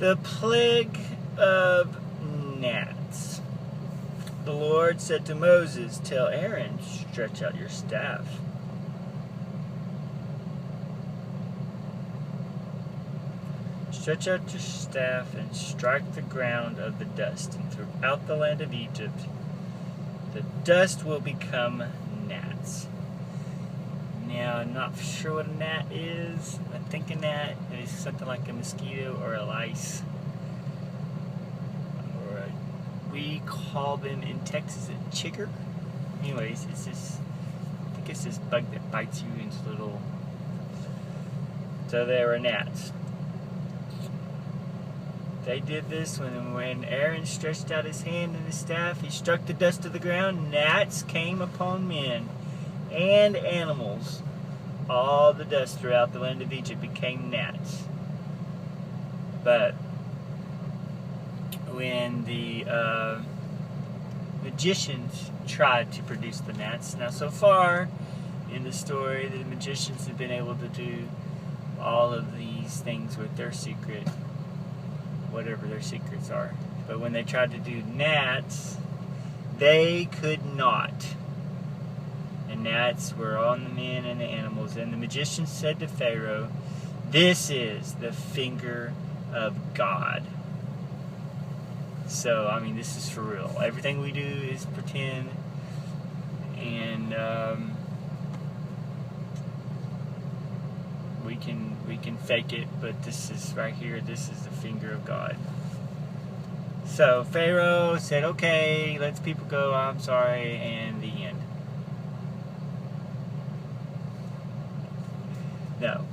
The plague of gnats. The Lord said to Moses, "Tell Aaron, stretch out your staff." Stretch out your staff and strike the ground of the dust, and throughout the land of Egypt the dust will become gnats. Now, I'm not sure what a gnat is. I think a gnat is something like a mosquito or a lice. We call them in Texas a chigger. Anyways, it's this, I think it's this bug that bites you into little. So there were gnats. They did this when Aaron stretched out his hand and his staff, he struck the dust of the ground. Gnats came upon men and animals. All the dust throughout the land of Egypt became gnats. But when the magicians tried to produce the gnats, now so far in the story, the magicians have been able to do all of these things with their secret, whatever their secrets are. But when they tried to do gnats, they could not. And gnats were on the men and the animals. And the magician said to Pharaoh, "This is the finger of God." So, I mean, this is for real. Everything we do is pretend. And we can fake it, but this is right here, this is the finger of God. So Pharaoh said, "Okay, let's people go, I'm sorry," and the end. No.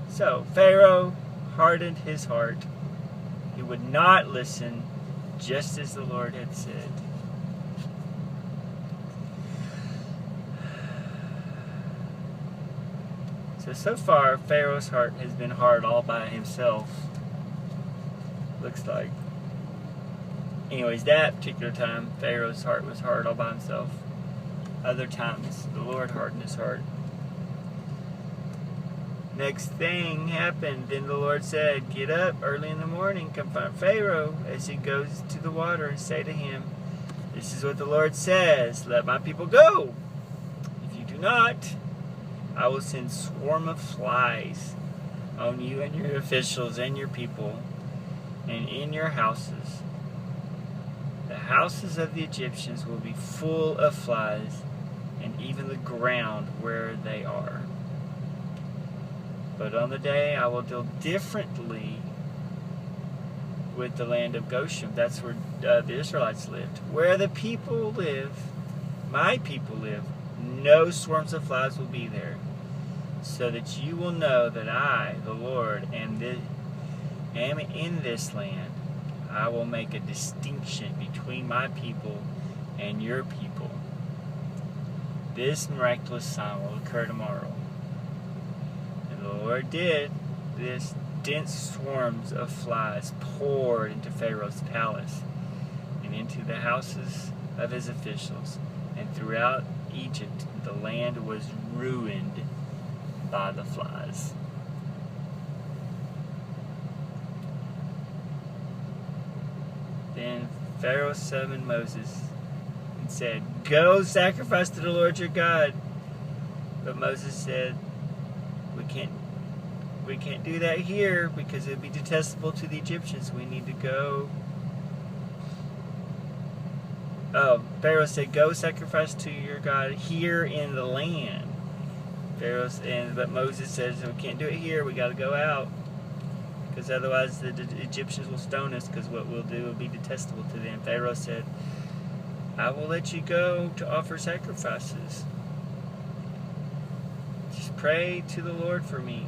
So Pharaoh hardened his heart. He would not listen, just as the Lord had said. So far, Pharaoh's heart has been hard all by himself. Looks like. Anyways, that particular time, Pharaoh's heart was hard all by himself. Other times, the Lord hardened his heart. Next thing happened. Then the Lord said, "Get up early in the morning, confront Pharaoh as he goes to the water, and say to him, 'This is what the Lord says, let my people go. If you do not, I will send swarm of flies on you and your officials and your people and in your houses. The houses of the Egyptians will be full of flies, and even the ground where they are. But on the day I will deal differently with the land of Goshen." That's where the Israelites lived. "Where the people live, my people live, no swarms of flies will be there. So that you will know that I, the Lord, am in this land. I will make a distinction between my people and your people. This miraculous sign will occur tomorrow." And the Lord did this. Dense swarms of flies poured into Pharaoh's palace and into the houses of his officials. And throughout Egypt, the land was ruined by the flies. Then Pharaoh summoned Moses and said, "Go sacrifice to the Lord your God." But Moses said, We can't do that here because it would be detestable to the Egyptians. We need to go." Pharaoh said, "Go sacrifice to your God here in the land." But Moses says, "We can't do it here. We got to go out, because otherwise the Egyptians will stone us, because what we'll do will be detestable to them." Pharaoh said, "I will let you go to offer sacrifices. Just pray to the Lord for me."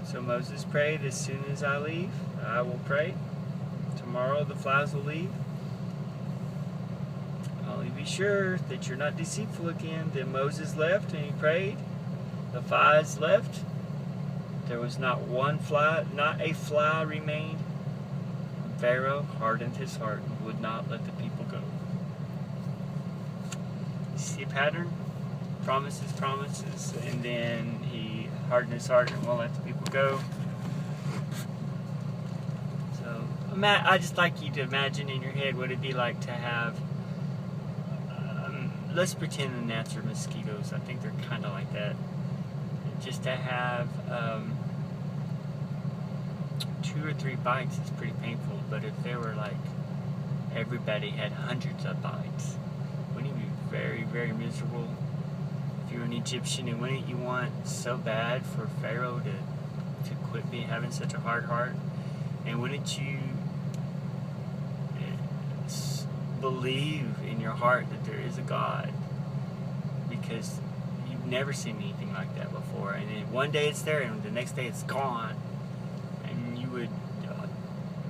So Moses prayed, "As soon as I leave, I will pray. Tomorrow the flies will leave. Only be sure that you're not deceitful again." Then Moses left and he prayed. The flies left. There was not one fly, not a fly remained. And Pharaoh hardened his heart and would not let the people go. You see a pattern? Promises, and then he hardened his heart and won't let the people go. So Matt, I just like you to imagine in your head what it'd be like to have. Let's pretend the gnats are mosquitoes. I think they're kind of like that. Just to have 2 or 3 bites is pretty painful. But if there were like everybody had hundreds of bites, wouldn't you be very, very miserable? If you were an Egyptian, and wouldn't you want so bad for Pharaoh to quit having such a hard heart? And wouldn't you believe in your heart that there is a God? Because you've never seen anything like that before. And then one day it's there, and the next day it's gone. And you would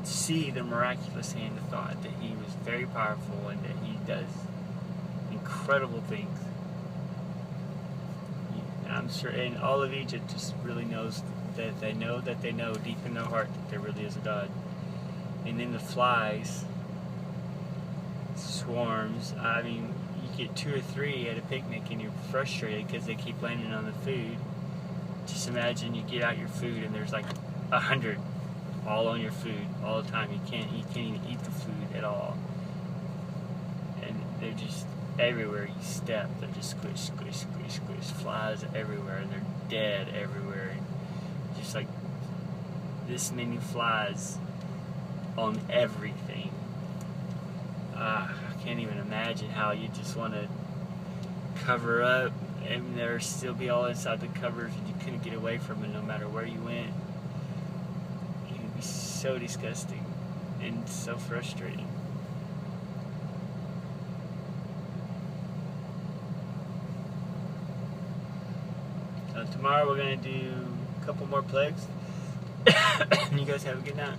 see the miraculous hand of God, that He was very powerful and that He does incredible things. I'm sure, and all of Egypt just really knows that they know deep in their heart that there really is a God. And then the flies, swarms. I mean, you get 2 or 3 at a picnic and you're frustrated because they keep landing on the food. Just imagine you get out your food and there's like 100 all on your food all the time. You can't even eat the food at all. And they're just everywhere you step. They're just squish, squish, squish, squish. Flies everywhere, and they're dead everywhere. And just like this many flies on everything. I can't even imagine how you just want to cover up and there still be all inside the covers and you couldn't get away from it no matter where you went. It would be so disgusting and so frustrating. Tomorrow we're going to do a couple more plagues. You guys have a good night.